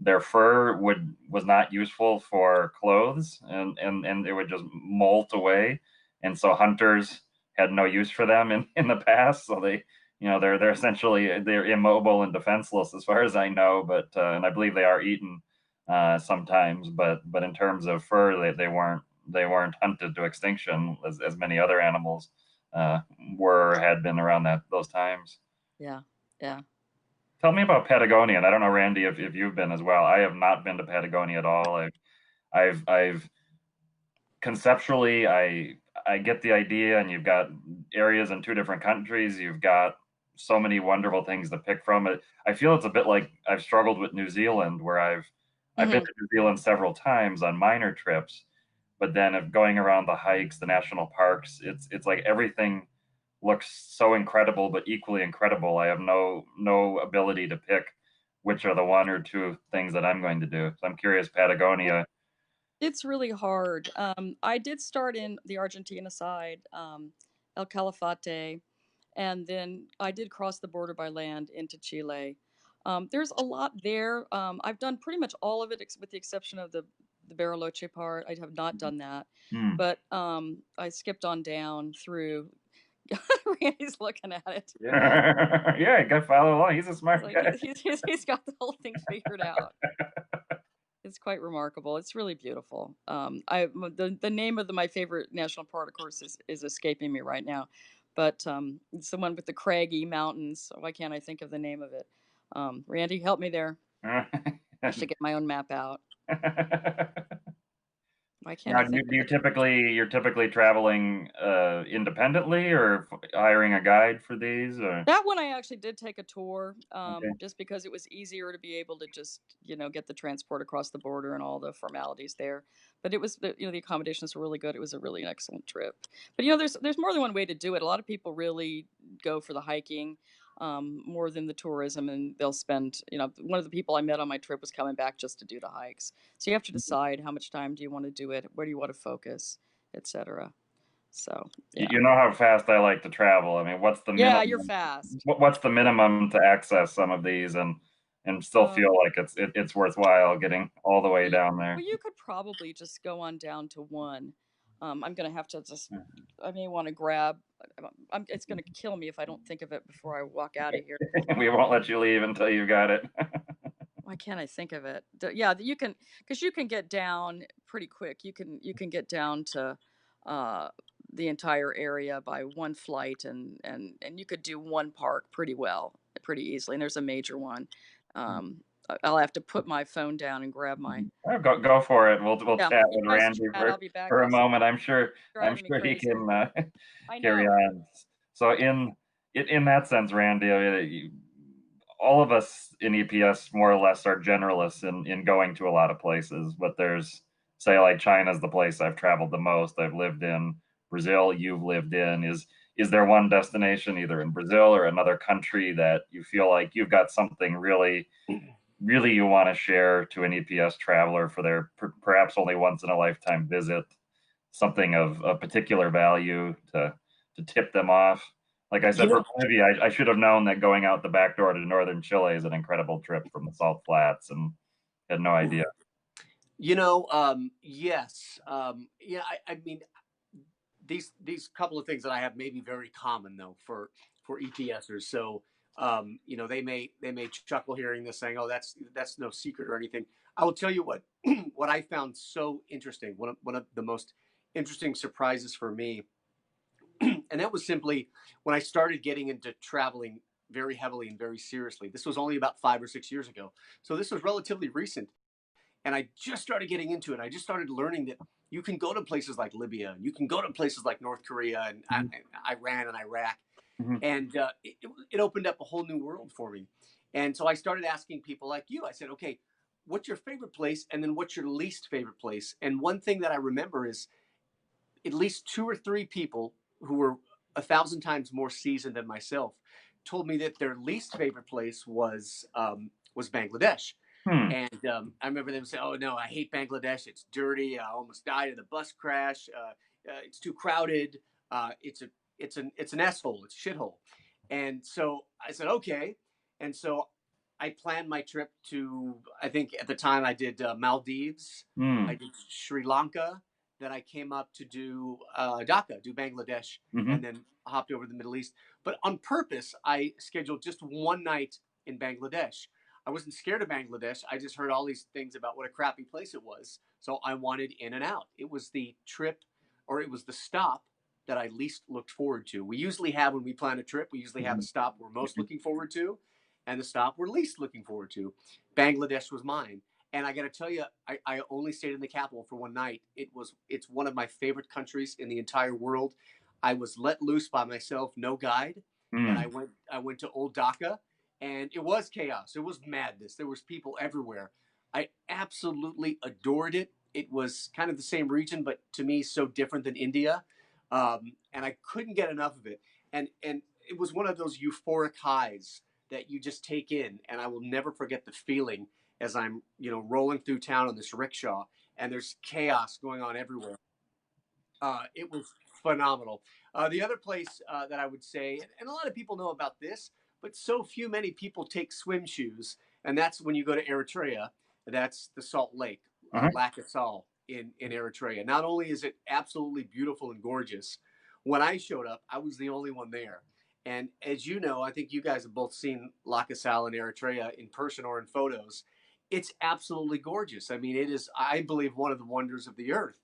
A: their fur was not useful for clothes, and it would just molt away, and so hunters had no use for them in the past. So they're essentially they're immobile and defenseless as far as I know, but and I believe they are eaten sometimes, but in terms of fur, they weren't hunted to extinction as many other animals had been around those times.
C: yeah, yeah.
A: Tell me about Patagonia. And I don't know, Randy, if you've been as well. I have not been to Patagonia at all. I've conceptually, I get the idea, and you've got areas in 2 different countries. You've got so many wonderful things to pick from. I feel it's a bit like I've struggled with New Zealand, where I've been
C: Hmm.
A: to New Zealand several times on minor trips, but then of going around the hikes, the national parks, it's like everything looks so incredible, but equally incredible. I have no ability to pick which are the 1 or 2 things that I'm going to do. So I'm curious, Patagonia.
C: It's really hard. I did start in the Argentina side, El Calafate, and then I did cross the border by land into Chile. There's a lot there. I've done pretty much all of it, with the exception of the Bariloche part. I have not done that,
A: Hmm.
C: but I skipped on down through Randy's looking at it.
A: Yeah, you got to follow along. He's a
C: It's
A: smart
C: like
A: guy.
C: he's got the whole thing figured out. It's quite remarkable. It's really beautiful. The name of my favorite national park, of course, is escaping me right now, but it's the one with the craggy mountains. Why can't I think of the name of it? Randy, help me there. I should get my own map out. Why can't
A: Now,
C: I think of it?
A: you're typically traveling independently or hiring a guide for these? Or
C: That one I actually did take a tour,
A: okay,
C: just because it was easier to be able to just get the transport across the border and all the formalities there. But it was the accommodations were really good. It was a really excellent trip. But there's more than one way to do it. A lot of people really go for the hiking more than the tourism, and they'll spend. One of the people I met on my trip was coming back just to do the hikes. So you have to decide how much time do you want to do it, where do you want to focus, etc. So yeah.
A: you know how fast I like to travel. I mean,
C: Yeah, you're fast.
A: what's the minimum to access some of these and still feel like it's worthwhile getting all the way down there?
C: Well, you could probably just go on down to one. I'm gonna have to I may want to grab. It's gonna kill me if I don't think of it before I walk out of here.
A: We won't let you leave until you got it.
C: Why can't I think of it? Yeah, you can, because you can get down pretty quick. You can get down to the entire area by one flight, and you could do one park pretty well, pretty easily. And there's a major one. I'll have to put my phone down and grab my.
A: Oh, go for it. We'll
C: Yeah,
A: chat
C: you
A: with
C: guys
A: Randy
C: chat. I'll be back
A: for
C: in
A: a
C: a second.
A: moment. I'm
C: Driving me
A: sure he
C: crazy.
A: can
C: I
A: carry
C: know.
A: on. So in that sense, Randy, all of us in EPS more or less are generalists in going to a lot of places. But there's, say, like China's the place I've traveled the most. I've lived in Brazil. You've lived in. Is there one destination either in Brazil or another country that you feel like you've got something really you want to share to an EPS traveler for their perhaps only once in a lifetime visit, something of a particular value to tip them off? Like I said, for Bolivia, I should have known that going out the back door to northern Chile is an incredible trip from the Salt Flats, and had no idea.
B: Yes. Yeah, I mean, these couple of things that I have may be very common though for EPSers. So they may chuckle hearing this, saying, "Oh, that's no secret or anything." I will tell you what what I found so interesting. One of the most interesting surprises for me, and that was simply when I started getting into traveling very heavily and very seriously. This was only about 5 or 6 years ago, so this was relatively recent. And I just started getting into it. I just started learning that you can go to places like Libya, and you can go to places like North Korea and Iran and Iraq,
A: Mm-hmm.
B: and it opened up a whole new world for me. And so I started asking people like you. I said, "Okay, what's your favorite place, and then what's your least favorite place?" And one thing that I remember is at least 2 or 3 people who were 1,000 times more seasoned than myself told me that their least favorite place was Bangladesh. And I remember them saying, "Oh no, I hate Bangladesh. It's dirty. I almost died in a bus crash. It's too crowded. It's an asshole. It's a shithole." And so I said, "Okay." And so I planned my trip to. I think at the time I did Maldives. I did Sri Lanka. Then I came up to do Dhaka, do Bangladesh, and then hopped over to the Middle East. But on purpose, I scheduled just one night in Bangladesh. I wasn't scared of Bangladesh. I just heard all these things about what a crappy place it was. So I wanted in and out. It was the trip, or it was the stop that I least looked forward to. We usually have, when we plan a trip, we usually have a stop we're most looking forward to and the stop we're least looking forward to. Bangladesh was mine. And I got to tell you, I only stayed in the capital for one night. It's one of my favorite countries in the entire world. I was let loose by myself, no guide, and I went to Old Dhaka, and it was chaos. It was madness. There was people everywhere. I absolutely adored it. It was kind of the same region, but to me, so different than India, and I couldn't get enough of it. And it was one of those euphoric highs that you just take in, and I will never forget the feeling as I'm rolling through town on this rickshaw, and there's chaos going on everywhere. It was phenomenal. The other place that I would say, and a lot of people know about this, but so many people take swim shoes, and that's when you go to Eritrea. That's the Salt Lake, Lac Sal in Eritrea. Not only is it absolutely beautiful and gorgeous, when I showed up, I was the only one there. And as you know, I think you guys have both seen Lake Assal in Eritrea in person or in photos. It's absolutely gorgeous. I mean, it is, I believe, one of the wonders of the earth.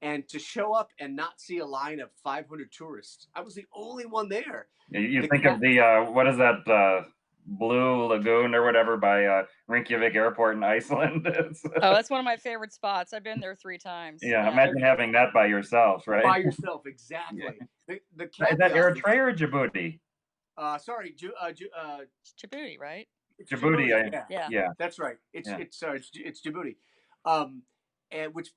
B: And to show up and not see a line of 500 tourists, I was the only one there.
A: You
B: The
A: think of the what is that Blue Lagoon or whatever by Reykjavik Airport in Iceland?
C: Oh, that's one of my favorite spots. I've been there 3 times.
A: Yeah, imagine having that by yourself, right?
B: by yourself,
A: Yeah.
B: exactly. The
A: Is that
B: caveat is,
A: Eritrea or Djibouti?
B: sorry,
C: It's Djibouti, right?
B: it's
A: Djibouti,
B: Djibouti. Yeah,
C: Yeah.
A: yeah,
B: that's right.
A: yeah.
B: It's Djibouti, um, and which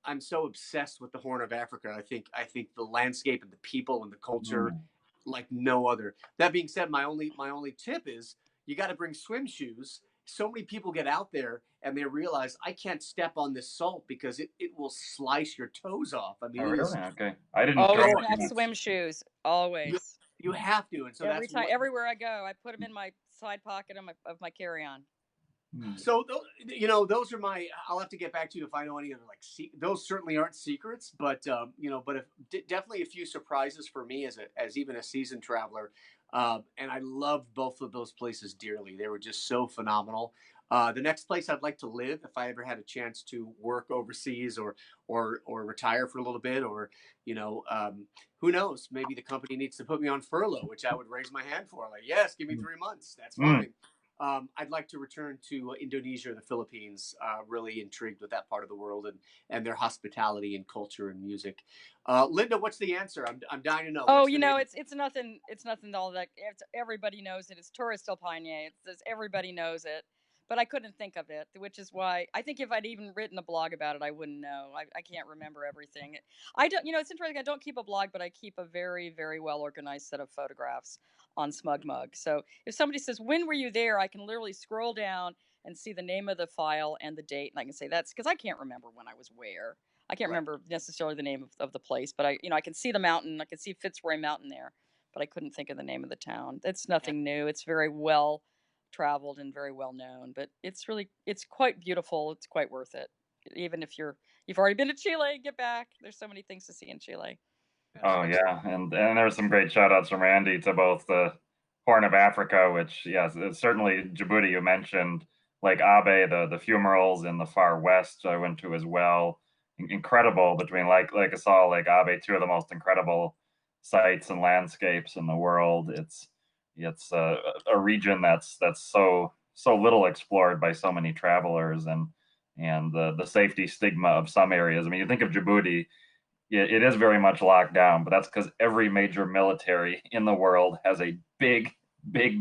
B: I'm so obsessed with the Horn of Africa. I think the landscape and the people and the culture
A: Mm.
B: like no other. That being said, my only tip is you got to bring swim shoes. So many people get out there and they realize I can't step on this salt because it will slice your toes off. I mean,
A: Oh,
B: it is
A: really? Okay. I didn't
C: Always
A: try
B: so
A: it.
C: have
A: Yeah.
C: swim shoes.
B: you,
C: Always.
B: you have to, and so
C: Every
B: that's
C: time,
B: what.
C: everywhere I go, I put them in my side pocket of my carry-on.
A: Hmm.
B: So those are my. I'll have to get back to you if I know any other those certainly aren't secrets, but but definitely a few surprises for me as even a seasoned traveler, and I loved both of those places dearly. They were just so phenomenal. The next place I'd like to live, if I ever had a chance to work overseas or retire for a little bit, or who knows, maybe the company needs to put me on furlough, which I would raise my hand for. Like, yes, give me 3 months, that's
A: Mm.
B: fine. I'd like to return to Indonesia or the Philippines. Really intrigued with that part of the world and their hospitality and culture and music. Linda, what's the answer? I'm dying to know.
C: Oh,
B: What's the name?
C: it's nothing. It's nothing. All that. Everybody knows it. It's Tourist del Paine. Everybody knows it. But I couldn't think of it, which is why I think if I'd even written a blog about it, I wouldn't know. I can't remember everything. I don't. It's interesting. I don't keep a blog, but I keep a very, very well organized set of photographs on SmugMug. So if somebody says, "When were you there?" I can literally scroll down and see the name of the file and the date, and I can say that's because I can't remember when I was where. I can't
B: Right.
C: remember necessarily the name of the place, but I can see the mountain. I can see Fitzroy Mountain there, but I couldn't think of the name of the town. It's nothing new. It's very well traveled and very well known, but it's quite beautiful. It's quite worth it. Even if you've already been to Chile, get back. There's so many things to see in Chile.
A: Oh
B: Excellent.
A: yeah, and there were some great shout outs from Randy to both the Horn of Africa, which yes, it's certainly Djibouti. You mentioned like Abe, the fumaroles in the far west. I went to as well. Incredible between like I saw like Abe, two of the most incredible sights and landscapes in the world. It's a region that's so little explored by so many travelers, and the safety stigma of some areas. I mean, you think of Djibouti, it is very much locked down, but that's because every major military in the world has a big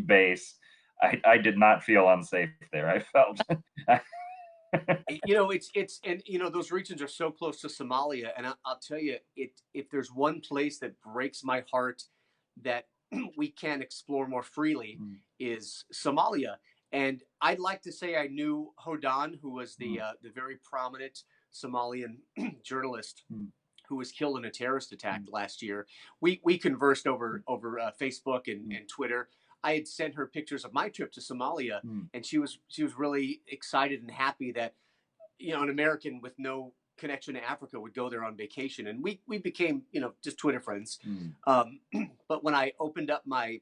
A: base. I did not feel unsafe there. I felt
B: It's and those regions are so close to Somalia, and I'll tell you, if there's one place that breaks my heart that we can explore more freely is Somalia. And I'd like to say I knew Hodan, who was the very prominent Somalian journalist who was killed in a terrorist attack last year. We conversed over Facebook and Twitter. I had sent her pictures of my trip to Somalia, and she was really excited and happy that an American with no connection to Africa would go there on vacation, and we became just Twitter friends. But when I opened up my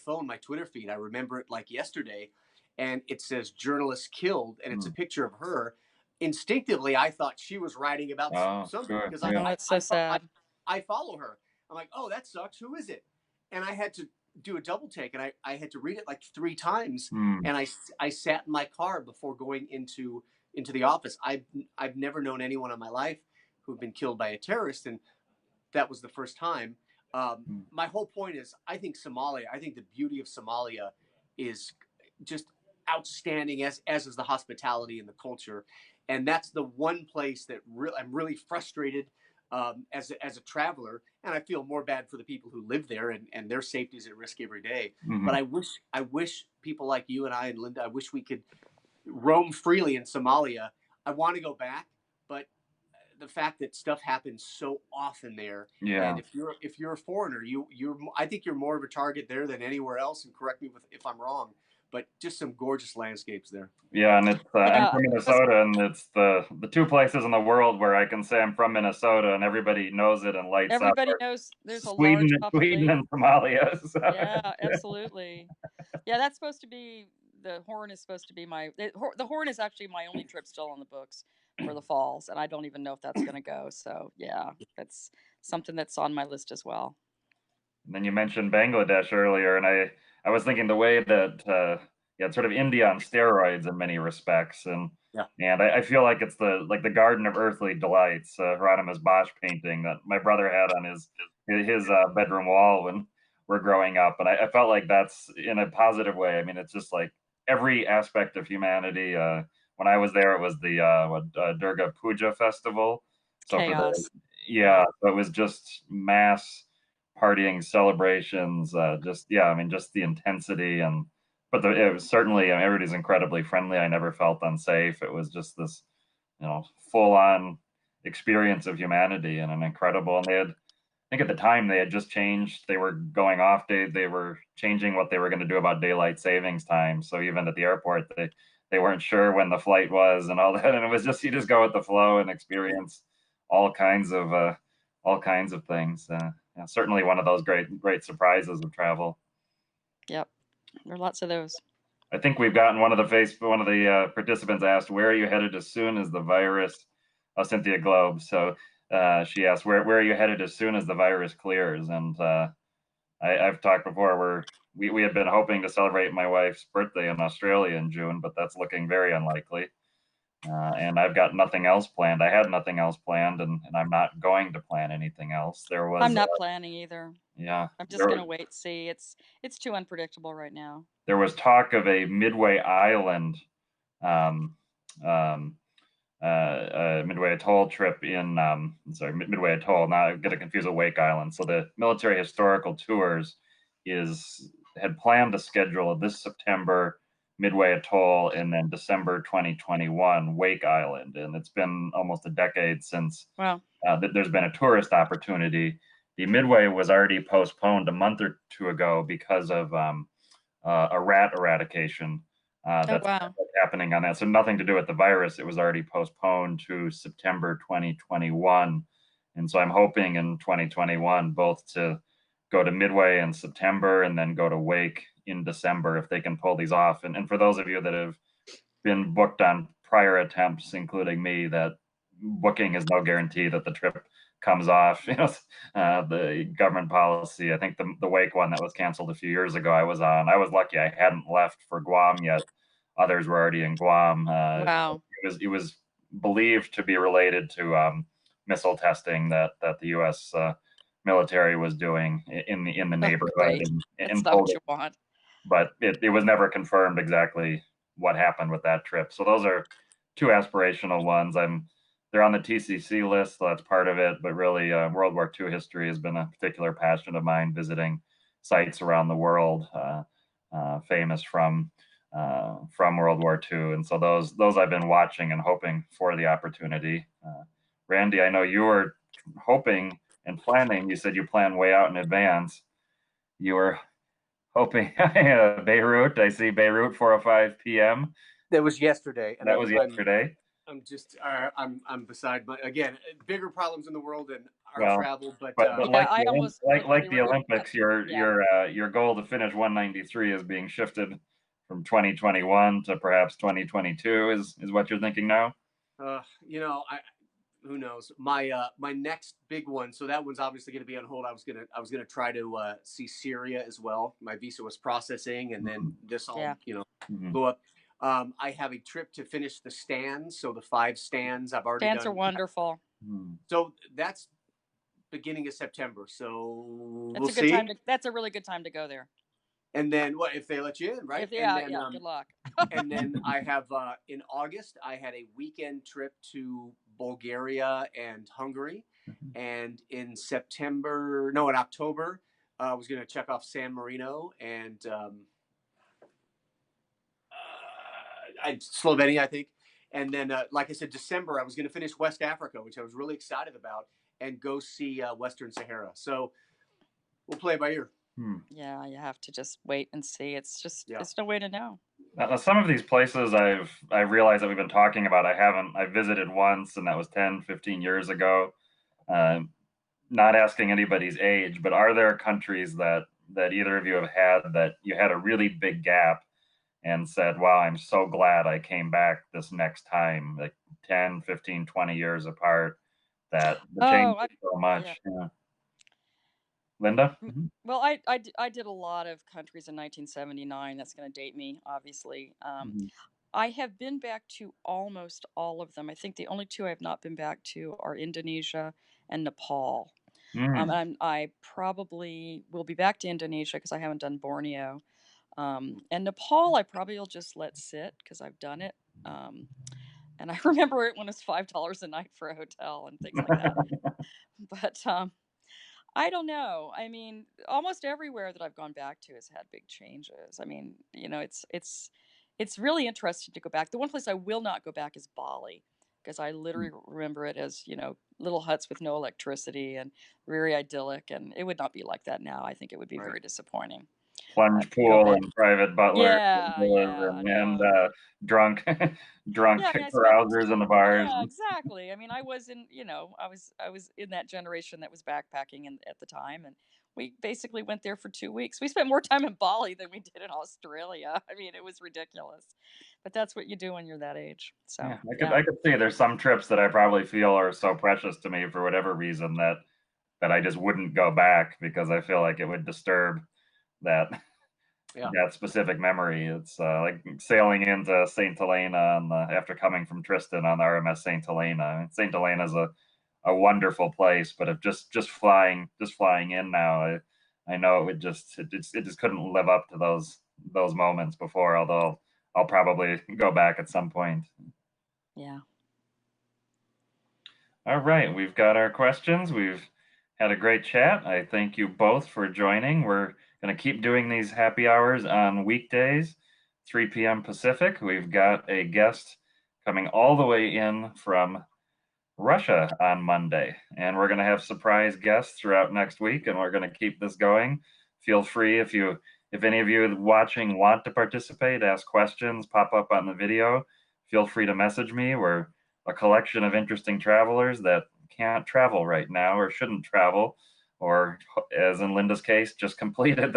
B: phone, my Twitter feed, I remember it like yesterday, and it says "journalist killed," and it's a picture of her. Instinctively, I thought she was writing about something
A: sure,
B: because
A: yeah.
C: Oh, it's so sad.
B: I follow her. I'm like, oh, that sucks. Who is it? And I had to do a double take, and I had to read it like 3 times. And I sat in my car before going into the office. I've never known anyone in my life who'd been killed by a terrorist, and that was the first time. My whole point is, I think the beauty of Somalia is just outstanding, as is the hospitality and the culture. And that's the one place that I'm really frustrated as a traveler, and I feel more bad for the people who live there and their safety is at risk every day. But I wish people like you and I and Linda, I wish we could roam freely in Somalia. I want to go back, but the fact that stuff happens so often there,
A: Yeah.
B: and if you're a foreigner, I think you're more of a target there than anywhere else. And correct me if I'm wrong, but just some gorgeous landscapes there.
A: Yeah, and it's I'm
C: Yeah,
A: from Minnesota, and it's the two places in the world where I can say I'm from Minnesota, and everybody knows it and lights up.
C: everybody
A: Are
C: knows there's a
A: Sweden,
C: large
A: Sweden,
C: population.
A: and Somalia. So,
C: Yeah, absolutely. Yeah, that's supposed to be the Horn is supposed to be the Horn is actually my only trip still on the books for the falls, and I don't even know if that's going to go. So yeah, that's something that's on my list as well.
A: And then you mentioned Bangladesh earlier, and I was thinking the way that yeah, it's sort of India on steroids in many respects, and
B: Yeah.
A: I feel like it's the Garden of Earthly Delights, Hieronymus Bosch painting that my brother had on his bedroom wall when we're growing up, and I felt like that's in a positive way. I mean, it's just like every aspect of humanity. When I was there, it was the Durga Puja festival. So for the
C: Chaos.
A: yeah, so it was just mass partying celebrations, just yeah, I mean, just the intensity and but it was certainly everybody's incredibly friendly. I never felt unsafe. It was just this, full on experience of humanity and an incredible. And they had, I think at the time they had just changed. They were going off day. They were changing what they were going to do about daylight savings time. So even at the airport, they weren't sure when the flight was and all that. And it was just you just go with the flow and experience all kinds of uh, all kinds of things. Yeah, certainly one of those great surprises of travel.
C: Yep, there are lots of those.
A: I think we've gotten one of the participants asked, "Where are you headed as soon as the virus?" Oh, Cynthia Globe. So she asked, "Where are you headed as soon as the virus clears?" And I've talked before where we had been hoping to celebrate my wife's birthday in Australia in June, but that's looking very unlikely. And I've got nothing else planned. I had nothing else planned, and I'm not going to plan anything else.
C: I'm not planning either.
A: Yeah,
C: I'm just gonna wait, see. It's too unpredictable right now.
A: there was talk of a Midway Island, um, um, Midway Atoll trip in, sorry, Midway Atoll. Now I get it confused with Wake Island. So the Military Historical Tours had planned to schedule this September Midway Atoll and then December 2021 Wake Island, and it's been almost a decade since
C: Wow.
A: there's been a tourist opportunity. The Midway was already postponed a month or two ago because of a rat eradication that's
C: wow.
A: happening on that. So nothing to do with the virus. It was already postponed to September 2021. And so I'm hoping in 2021 both to go to Midway in September and then go to Wake in December if they can pull these off. And for those of you that have been booked on prior attempts, including me, that booking is no guarantee that the trip comes off. The government policy. I think the Wake one that was canceled a few years ago, I was on. I was lucky; I hadn't left for Guam yet. Others were already in Guam.
C: Wow.
A: It was believed to be related to missile testing that the U.S. Military was doing in the neighborhood.
C: That's not what you want.
A: But it was never confirmed exactly what happened with that trip. So those are two aspirational ones. They're on the TCC list, so that's part of it. But really, World War II history has been a particular passion of mine, visiting sites around the world famous from World War II. And so those I've been watching and hoping for the opportunity. Randy, I know you were hoping and planning. You said you plan way out in advance. You were hoping Beirut. I see Beirut 4:05 p.m.
B: That was yesterday.
A: And that was yesterday.
B: I'm just I'm beside my again bigger problems in the world than our travel, but
A: like the Olympics, your goal to finish 193 is being shifted from 2021 to perhaps 2022 is what you're thinking now.
B: Who knows? My next big one. So that one's obviously going to be on hold. I was gonna try to see Syria as well. My visa was processing, and then this all blew up. I have a trip to finish the stands. So the 5 stands I've already
C: stands
B: done.
C: Are wonderful.
B: So that's beginning of September. So
C: that's a good time. That's a really good time to go there.
B: And then what if they let you in, right?
C: Good luck.
B: And then I have in August I had a weekend trip to Bulgaria and Hungary, and in October I was going to check off San Marino and Slovenia, I think. And then, like I said, December I was going to finish West Africa, which I was really excited about, and go see Western Sahara. So we'll play it by ear.
C: Yeah, you have to just wait and see. It's just
B: Yeah.
C: there's no way to know.
A: Now, some of these places I realized that we've been talking about, I visited once, and that was 10, 15 years ago. Uh, Not asking anybody's age, but are there countries that either of you have had that you had a really big gap and said, wow, I'm so glad I came back this next time, like 10, 15, 20 years apart, that the change
C: Oh,
A: is so
C: yeah.
A: much. Yeah. Linda?
C: Well, I did a lot of countries in 1979. That's going to date me, obviously.
A: Mhm.
C: I have been back to almost all of them. I think the only two I have not been back to are Indonesia and Nepal.
A: Mm.
C: I probably will be back to Indonesia because I haven't done Borneo. And Nepal, I probably will just let sit because I've done it. And I remember it when it was $5 a night for a hotel and things like that. But I don't know. I mean, almost everywhere that I've gone back to has had big changes. I mean, it's really interesting to go back. The one place I will not go back is Bali because I literally remember it as, little huts with no electricity and very idyllic, and it would not be like that now. I think it would be
B: Right.
C: very disappointing. I
A: Plunge
C: have to go
A: pool
C: back.
A: and private butler
C: Yeah, yeah,
A: and
C: no.
A: drunk drunk
C: Yeah, I mean, I spent
A: carousers in the bars.
C: yeah, exactly. I mean, I was in, I was in that generation that was backpacking at the time, and we basically went there for 2 weeks. We spent more time in Bali than we did in Australia. I mean, it was ridiculous, but that's what you do when you're that age.
A: Yeah,
C: So,
A: I
C: yeah,
A: could see there's some trips that I probably feel are so precious to me for whatever reason that I just wouldn't go back because I feel like it would disturb that
B: Yeah.
A: that specific memory. It's like sailing into Saint Helena after coming from Tristan on the RMS Saint Helena. I mean, Saint Helena is a wonderful place, but if just flying in now, I know it just couldn't live up to those moments before. Although I'll probably go back at some point.
C: yeah.
A: All right, we've got our questions. We've had a great chat. I thank you both for joining. We're going to keep doing these happy hours on weekdays, 3 p.m. Pacific. We've got a guest coming all the way in from Russia on Monday, and we're going to have surprise guests throughout next week, and we're going to keep this going. Feel free if any of you watching want to participate, ask questions, pop up on the video. Feel free to message me. We're a collection of interesting travelers that can't travel right now or shouldn't travel, or as in Linda's case, just completed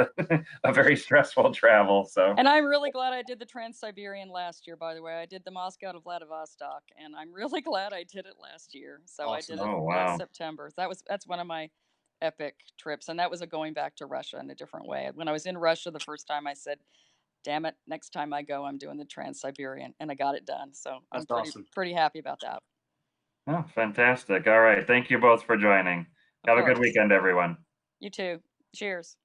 A: a very stressful travel. So,
C: And I'm really glad I did the Trans-Siberian last year, by the way. I did the Moscow to Vladivostok, and I'm really glad I did it last year. So I
B: Awesome.
C: did it
A: oh
C: last
A: wow,
C: September. That's one of my epic trips, and that was a going back to Russia in a different way. When I was in Russia the first time, I said, "Damn it, next time I go, I'm doing the Trans-Siberian," and I got it done. So I'm
B: That's
C: pretty
B: awesome.
C: pretty happy about that.
A: oh, fantastic! All right, thank you both for joining.
C: Of
A: Have a good
C: course.
A: weekend, everyone.
C: You too. Cheers.